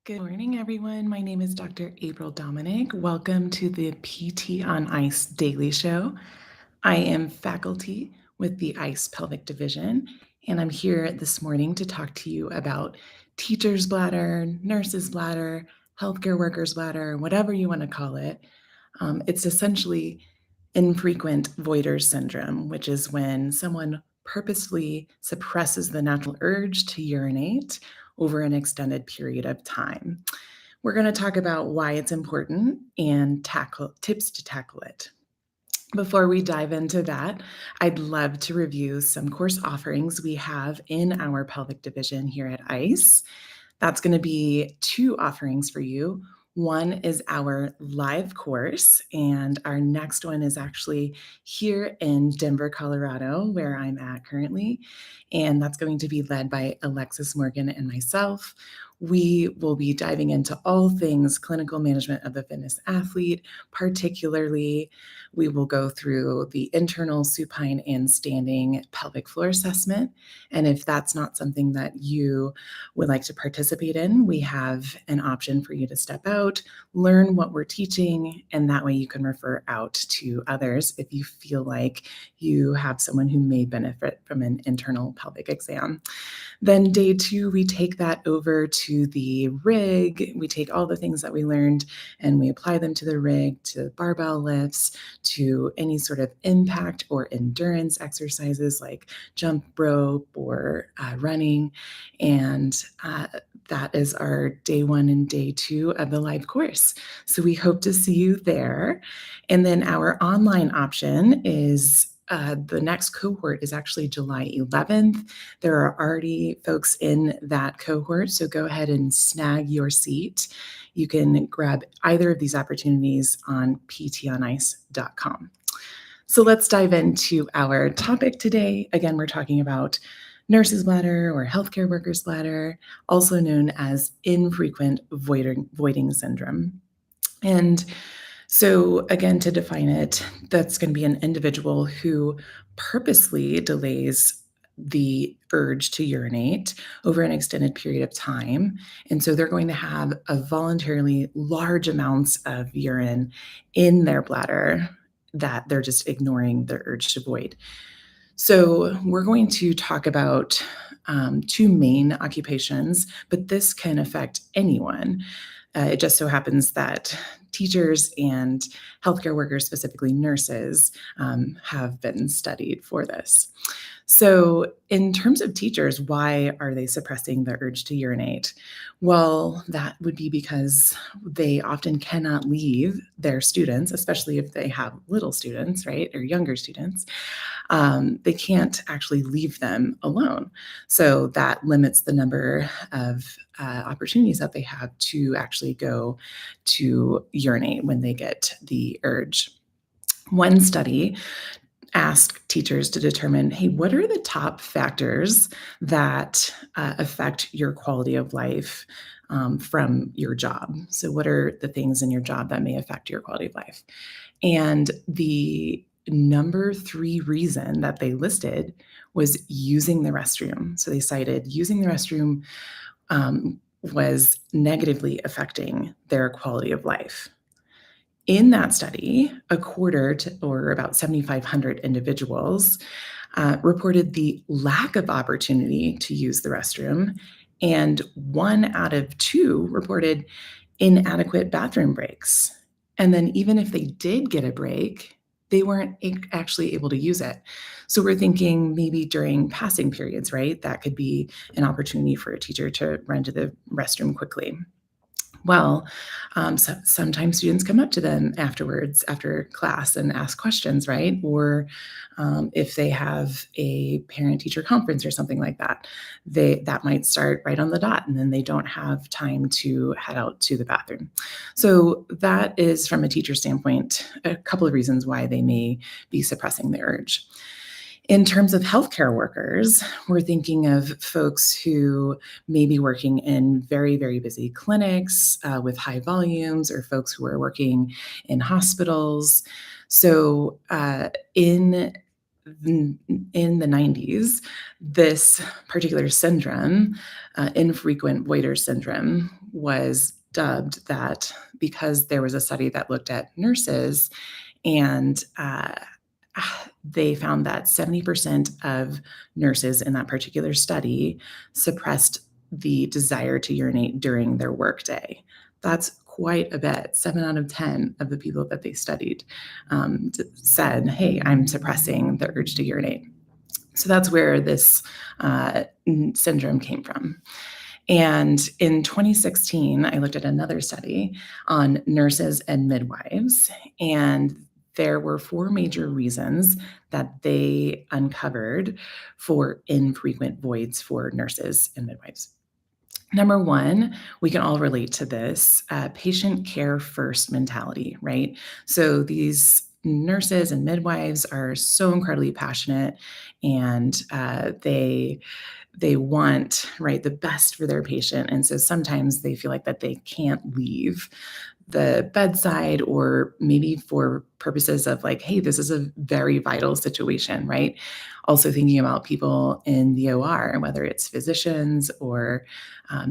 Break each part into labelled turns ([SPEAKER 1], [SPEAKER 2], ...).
[SPEAKER 1] Good morning, everyone. My name is Dr. April Dominic. Welcome to the PT on Ice Daily Show. I am faculty with the ICE Pelvic Division, and I'm here this morning to talk to you about teacher's bladder, nurse's bladder, healthcare worker's bladder, whatever you want to call it. It's essentially infrequent voider syndrome, which is when someone purposefully suppresses the natural urge to urinate over an extended period of time. We're going to talk about why it's important and tips to tackle it. Before we dive into that, I'd love to review some course offerings we have in our pelvic division here at ICE. That's going to be two offerings for you. One is our live course, and our next one is actually here in Denver, Colorado, where I'm at currently. And that's going to be led by Alexis Morgan and myself. We will be diving into all things clinical management of the fitness athlete. Particularly, we will go through the internal supine and standing pelvic floor assessment. And if that's not something that you would like to participate in, we have an option for you to step out, learn what we're teaching, and that way you can refer out to others if you feel like you have someone who may benefit from an internal pelvic exam. Then day 2, we take that over to the rig. We take all the things that we learned and we apply them to the rig, to barbell lifts, to any sort of impact or endurance exercises like jump rope or running. And that is our day 1 and day 2 of the live course. So we hope to see you there. And then our online option is the next cohort is actually July 11th. There are already folks in that cohort, so go ahead and snag your seat. You can grab either of these opportunities on ptonice.com. So let's dive into our topic today. Again, we're talking about nurse's bladder or healthcare worker's bladder, also known as infrequent voiding syndrome. And so again, to define it, that's going to be an individual who purposely delays the urge to urinate over an extended period of time. And so they're going to have a voluntarily large amounts of urine in their bladder that they're just ignoring the urge to void. So we're going to talk about two main occupations, but this can affect anyone. It just so happens that teachers and healthcare workers, specifically nurses, have been studied for this. So in terms of teachers, why are they suppressing the urge to urinate? Well, that would be because they often cannot leave their students, especially if they have little students, right, or younger students. They can't actually leave them alone. So that limits the number of opportunities that they have to actually go to urinate when they get the urge. One study asked teachers to determine, hey, what are the top factors that affect your quality of life from your job? So what are the things in your job that may affect your quality of life? And the number 3 reason that they listed was using the restroom. So they cited using the restroom was negatively affecting their quality of life. In that study, a quarter to, or about 7,500 individuals reported the lack of opportunity to use the restroom, and 1 out of 2 reported inadequate bathroom breaks. And then even if they did get a break, they weren't actually able to use it. So we're thinking maybe during passing periods, right? That could be an opportunity for a teacher to run to the restroom quickly. Well, sometimes students come up to them afterwards, after class, and ask questions, right? Or if they have a parent-teacher conference or something like that, that might start right on the dot, and then they don't have time to head out to the bathroom. So that is, from a teacher standpoint, a couple of reasons why they may be suppressing the urge. In terms of healthcare workers, we're thinking of folks who may be working in very, very busy clinics with high volumes, or folks who are working in hospitals. So in in the 90s, this particular syndrome, infrequent voider syndrome, was dubbed that because there was a study that looked at nurses and they found that 70% of nurses in that particular study suppressed the desire to urinate during their workday. That's quite a bit. 7 out of 10 of the people that they studied said, hey, I'm suppressing the urge to urinate. So that's where this syndrome came from. And in 2016, I looked at another study on nurses and midwives, and there were 4 major reasons that they uncovered for infrequent voids for nurses and midwives. Number 1, we can all relate to this, patient care first mentality, right? So these nurses and midwives are so incredibly passionate, and they want, right, the best for their patient. And so sometimes they feel like that they can't leave the bedside, or maybe for purposes of like, hey, this is a very vital situation, right? Also thinking about people in the OR, whether it's physicians or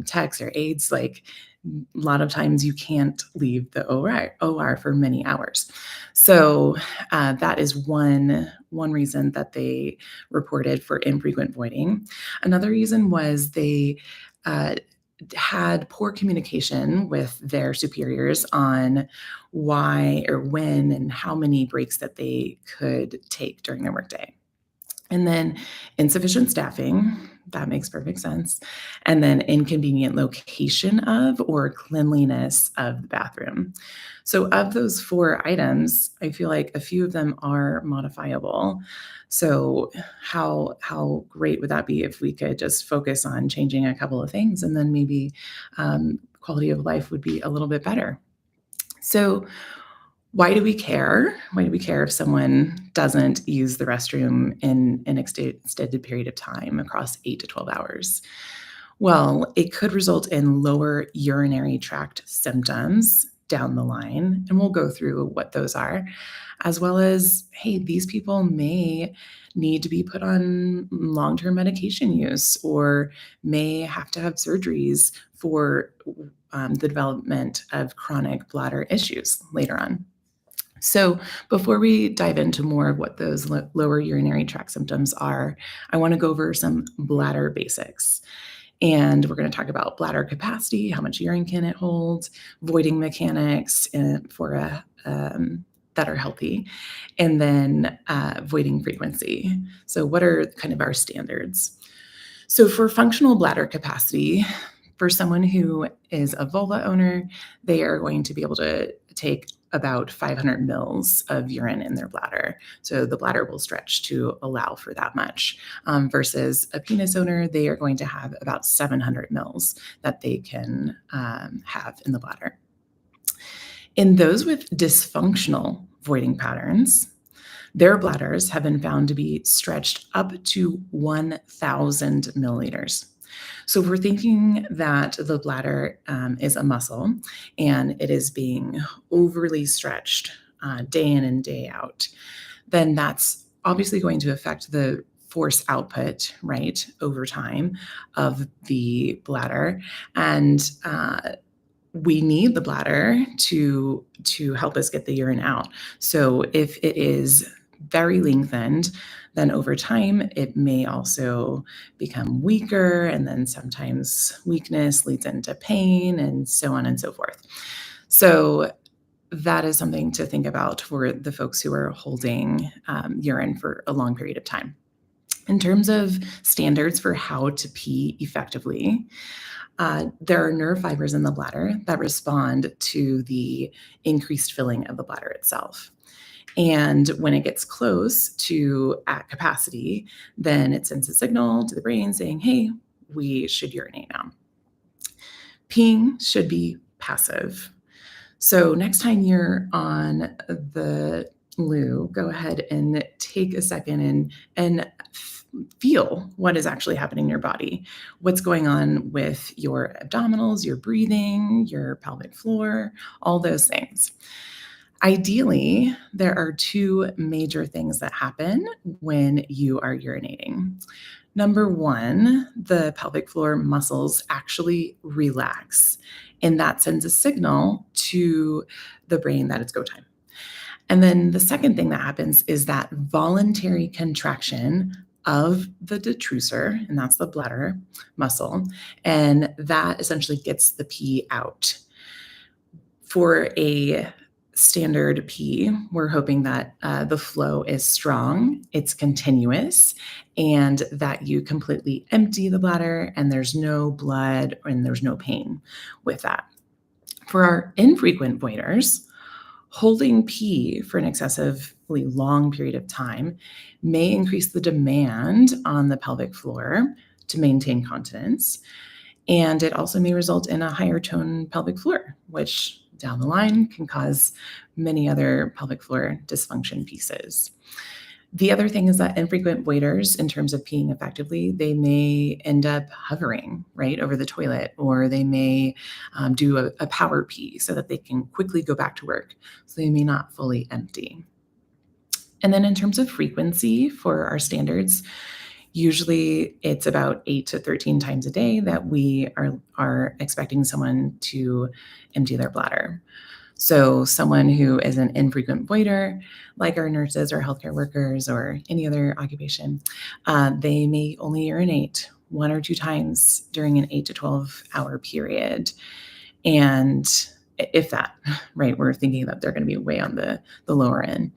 [SPEAKER 1] techs or aides, like a lot of times you can't leave the OR for many hours. So that is one reason that they reported for infrequent voiding. Another reason was they had poor communication with their superiors on why or when and how many breaks that they could take during their workday. And then insufficient staffing, that makes perfect sense. And then inconvenient location of or cleanliness of the bathroom. So of those 4 items, I feel like a few of them are modifiable. So how great would that be if we could just focus on changing a couple of things, and then maybe quality of life would be a little bit better. So why do we care? Why do we care if someone doesn't use the restroom in an extended period of time across 8 to 12 hours? Well, it could result in lower urinary tract symptoms down the line, and we'll go through what those are, as well as, hey, these people may need to be put on long-term medication use or may have to have surgeries for the development of chronic bladder issues later on. So before we dive into more of what those lower urinary tract symptoms are, I want to go over some bladder basics. And we're going to talk about bladder capacity, how much urine can it hold, voiding mechanics that are healthy, and then voiding frequency. So what are kind of our standards? So for functional bladder capacity, for someone who is a vulva owner, they are going to be able to take about 500 mils of urine in their bladder. So the bladder will stretch to allow for that much. Versus a penis owner, they are going to have about 700 mils that they can have in the bladder. In those with dysfunctional voiding patterns, their bladders have been found to be stretched up to 1,000 milliliters. So if we're thinking that the bladder is a muscle and it is being overly stretched day in and day out, then that's obviously going to affect the force output, right, over time of the bladder. And we need the bladder to help us get the urine out. So if it is very lengthened, then over time, it may also become weaker, and then sometimes weakness leads into pain, and so on and so forth. So that is something to think about for the folks who are holding urine for a long period of time. In terms of standards for how to pee effectively, there are nerve fibers in the bladder that respond to the increased filling of the bladder itself. And when it gets close to at capacity, then it sends a signal to the brain saying, hey, we should urinate now. Peeing should be passive. So next time you're on the loo, go ahead and take a second and feel what is actually happening in your body. What's going on with your abdominals, your breathing, your pelvic floor, all those things. Ideally, there are two major things that happen when you are urinating. Number one, the pelvic floor muscles actually relax, and that sends a signal to the brain that it's go time. And then the second thing that happens is that voluntary contraction of the detrusor, and that's the bladder muscle, and that essentially gets the pee out. For a standard pee, we're hoping that the flow is strong, it's continuous, and that you completely empty the bladder and there's no blood and there's no pain with that. For our infrequent voiders, holding pee for an excessively long period of time may increase the demand on the pelvic floor to maintain continence. And it also may result in a higher tone pelvic floor, which down the line can cause many other pelvic floor dysfunction pieces. The other thing is that infrequent voiders, in terms of peeing effectively, they may end up hovering right over the toilet, or they may do a power pee so that they can quickly go back to work. So they may not fully empty. And then in terms of frequency for our standards, usually it's about 8 to 13 times a day that we are expecting someone to empty their bladder. So someone who is an infrequent voider, like our nurses or healthcare workers or any other occupation, they may only urinate 1 or 2 times during an 8 to 12 hour period. And if that, right, we're thinking that they're going to be way on the lower end.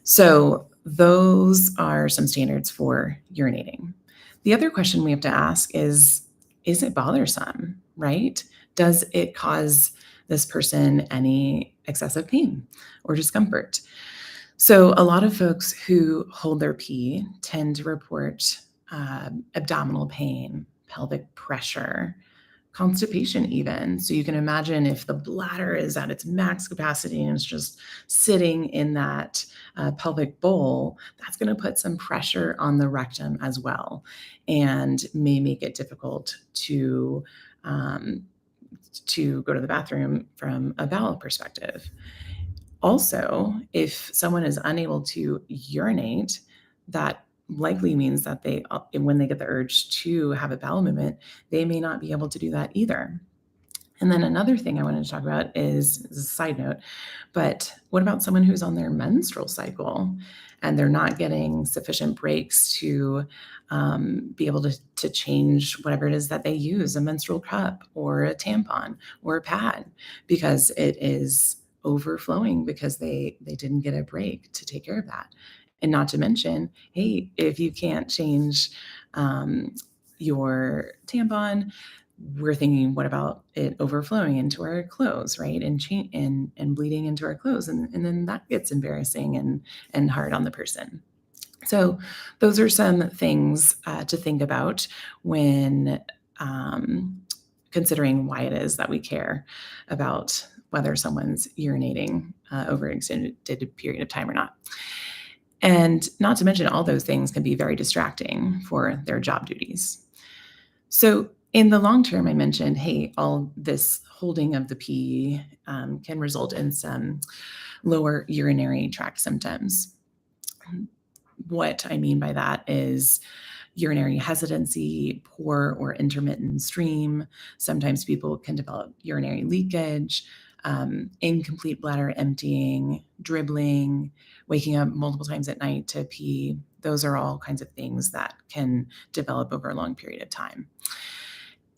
[SPEAKER 1] So those are some standards for urinating. The other question we have to ask is it bothersome, right? Does it cause this person any excessive pain or discomfort? So a lot of folks who hold their pee tend to report abdominal pain, pelvic pressure, constipation even. So you can imagine if the bladder is at its max capacity and it's just sitting in that pelvic bowl, that's going to put some pressure on the rectum as well and may make it difficult to go to the bathroom from a bowel perspective. Also, if someone is unable to urinate, that likely means that when they get the urge to have a bowel movement, they may not be able to do that either. And then another thing I wanted to talk about is a side note, but what about someone who's on their menstrual cycle and they're not getting sufficient breaks to be able to change whatever it is that they use, a menstrual cup or a tampon or a pad, because it is overflowing because they didn't get a break to take care of that. And not to mention, hey, if you can't change your tampon, we're thinking, what about it overflowing into our clothes, right? And bleeding into our clothes. And then that gets embarrassing and hard on the person. So those are some things to think about when considering why it is that we care about whether someone's urinating over an extended period of time or not. And not to mention, all those things can be very distracting for their job duties. So in the long term, I mentioned, hey, all this holding of the pee can result in some lower urinary tract symptoms. What I mean by that is urinary hesitancy, poor or intermittent stream. Sometimes people can develop urinary leakage, incomplete bladder emptying, dribbling, waking up multiple times at night to pee. Those are all kinds of things that can develop over a long period of time.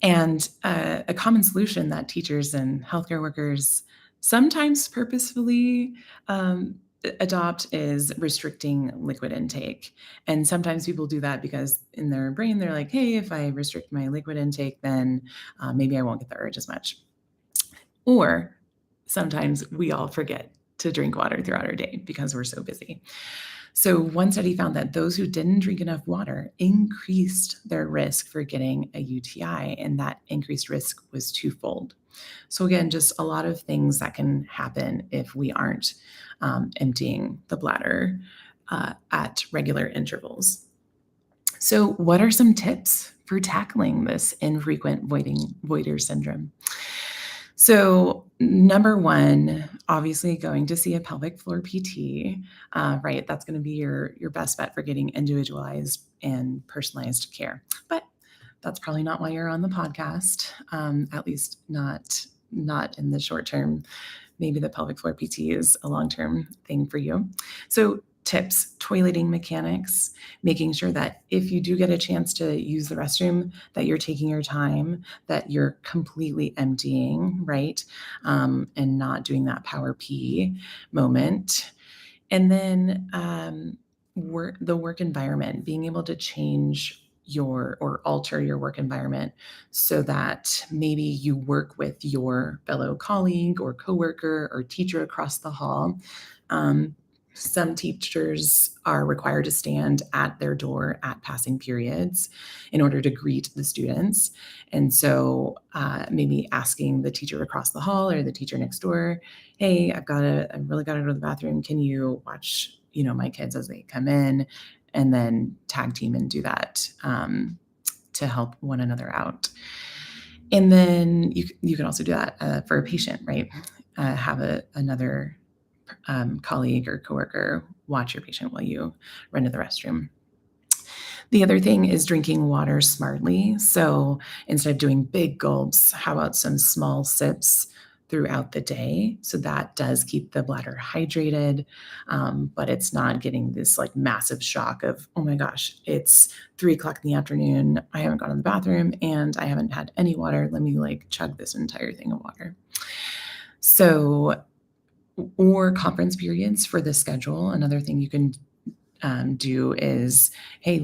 [SPEAKER 1] And a common solution that teachers and healthcare workers sometimes purposefully adopt is restricting liquid intake. And sometimes people do that because in their brain, they're like, hey, if I restrict my liquid intake, then maybe I won't get the urge as much. Or sometimes we all forget to drink water throughout our day because we're so busy. So one study found that those who didn't drink enough water increased their risk for getting a UTI, and that increased risk was twofold. So again, just a lot of things that can happen if we aren't emptying the bladder at regular intervals. So what are some tips for tackling this infrequent voider syndrome? So, number one, obviously going to see a pelvic floor PT, right? That's going to be your best bet for getting individualized and personalized care. But that's probably not why you're on the podcast, at least not in the short term. Maybe the pelvic floor PT is a long-term thing for you. So tips, toileting mechanics, making sure that if you do get a chance to use the restroom, that you're taking your time, that you're completely emptying, right? And not doing that power pee moment. And then the work environment, being able to change your or alter your work environment so that maybe you work with your fellow colleague or coworker or teacher across the hall. Um, some teachers are required to stand at their door at passing periods in order to greet the students. And so maybe asking the teacher across the hall or the teacher next door, hey, I really got to go to the bathroom. Can you watch, my kids as they come in, and then tag team and do that to help one another out. And then you can also do that for a patient, right? Have another colleague or coworker watch your patient while you run to the restroom. The other thing is drinking water smartly. So instead of doing big gulps, how about some small sips throughout the day? So that does keep the bladder hydrated, but it's not getting this like massive shock of, oh my gosh, it's 3 o'clock in the afternoon. I haven't gone to the bathroom and I haven't had any water. Let me like chug this entire thing of water. So, or conference periods for the schedule. Another thing you can do is, hey,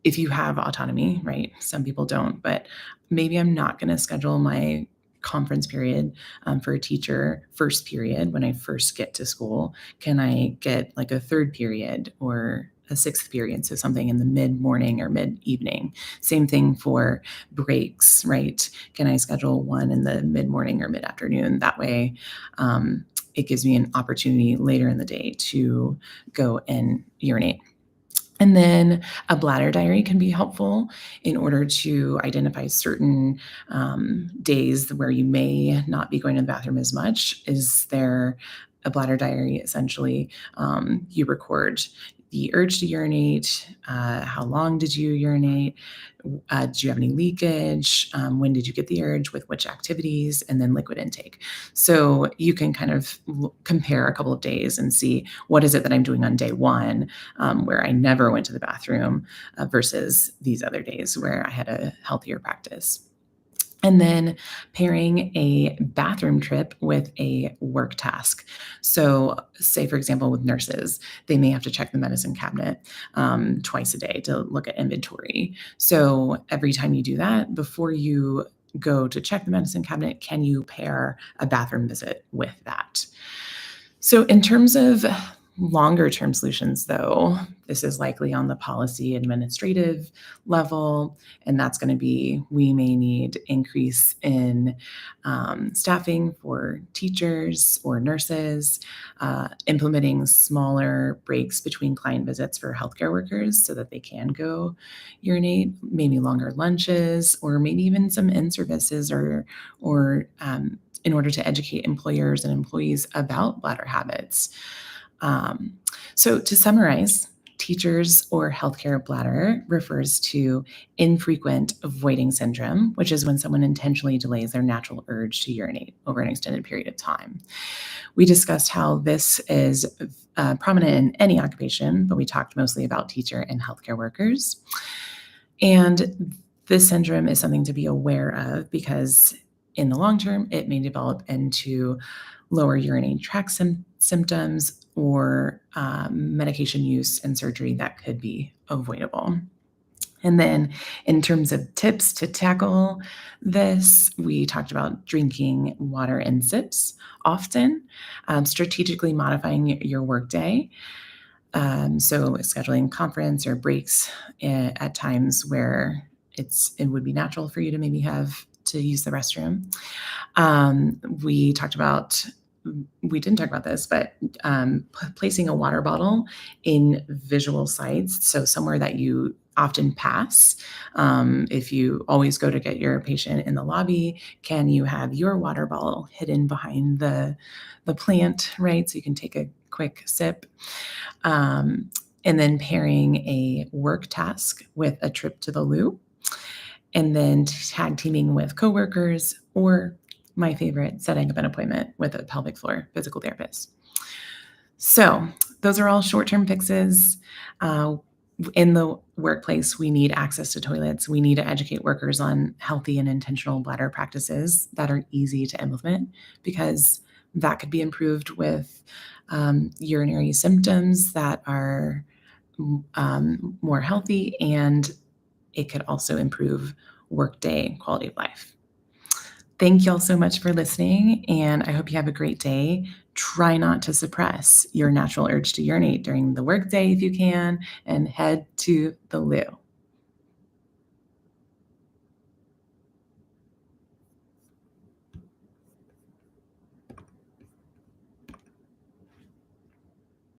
[SPEAKER 1] if you have autonomy, right? Some people don't, but maybe I'm not going to schedule my conference period for a teacher first period when I first get to school. Can I get like a third period or a sixth period? So something in the mid morning or mid evening. Same thing for breaks, right? Can I schedule one in the mid morning or mid afternoon? That way, it gives me an opportunity later in the day to go and urinate. And then a bladder diary can be helpful in order to identify certain days where you may not be going to the bathroom as much. Is there a bladder diary? Essentially, you record the urge to urinate, how long did you urinate, do you have any leakage, when did you get the urge, with which activities, and then liquid intake. So you can kind of compare a couple of days and see what is it that I'm doing on day one where I never went to the bathroom versus these other days where I had a healthier practice. And then pairing a bathroom trip with a work task. So, say, for example, with nurses, they may have to check the medicine cabinet twice a day to look at inventory. So, every time you do that, before you go to check the medicine cabinet, can you pair a bathroom visit with that? So, in terms of longer term solutions, though, this is likely on the policy administrative level, and that's going to be we may need increase in staffing for teachers or nurses, implementing smaller breaks between client visits for healthcare workers so that they can go urinate, maybe longer lunches, or maybe even some in services or in order to educate employers and employees about bladder habits. So to summarize, teachers or healthcare bladder refers to infrequent voiding syndrome, which is when someone intentionally delays their natural urge to urinate over an extended period of time. We discussed how this is prominent in any occupation, but we talked mostly about teacher and healthcare workers. And this syndrome is something to be aware of because in the long term, it may develop into lower urinary tract symptoms or medication use and surgery that could be avoidable. And then, in terms of tips to tackle this, we talked about drinking water in sips often, strategically modifying your workday. So, scheduling conference or breaks at times where it would be natural for you to maybe have to use the restroom. We talked about we didn't talk about this, but placing a water bottle in visual sites, so somewhere that you often pass. If you always go to get your patient in the lobby, can you have your water bottle hidden behind the plant, right? So you can take a quick sip. Um, and then pairing a work task with a trip to the loo, and then tag teaming with coworkers, or my favorite, setting up an appointment with a pelvic floor physical therapist. So those are all short-term fixes. Uh, in the workplace, we need access to toilets. We need to educate workers on healthy and intentional bladder practices that are easy to implement, because that could be improved with urinary symptoms that are more healthy, and it could also improve workday quality of life. Thank y'all so much for listening, and I hope you have a great day. Try not to suppress your natural urge to urinate during the workday if you can, and head to the loo.